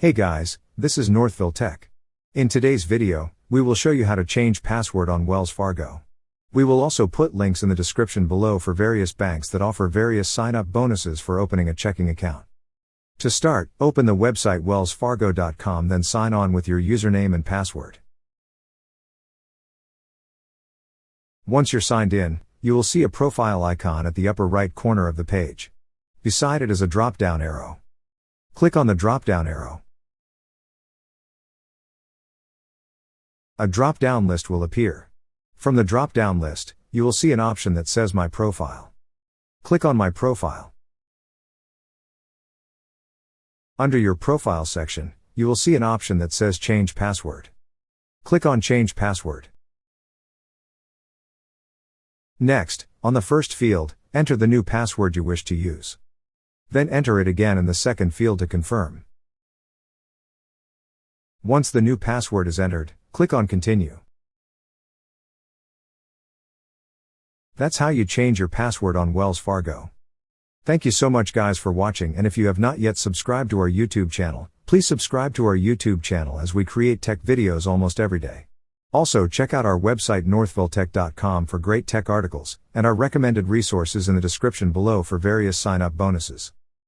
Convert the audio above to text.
Hey guys, this is Northville Tech. In today's video, we will show you how to change password on Wells Fargo. We will also put links in the description below for various banks that offer various sign-up bonuses for opening a checking account. To start, open the website wellsfargo.com, then sign on with your username and password. Once you're signed in, you will see a profile icon at the upper right corner of the page. Beside it is a drop-down arrow. Click on the drop-down arrow. A drop-down list will appear. From the drop-down list, you will see an option that says My Profile. Click on My Profile. Under your Profile section, you will see an option that says Change Password. Click on Change Password. Next, on the first field, enter the new password you wish to use. Then enter it again in the second field to confirm. Once the new password is entered, click on Continue. That's how you change your password on Wells Fargo. Thank you so much guys for watching, and if you have not yet subscribed to our YouTube channel, please subscribe to our YouTube channel as we create tech videos almost every day. Also check out our website northvilletech.com for great tech articles, and our recommended resources in the description below for various sign-up bonuses.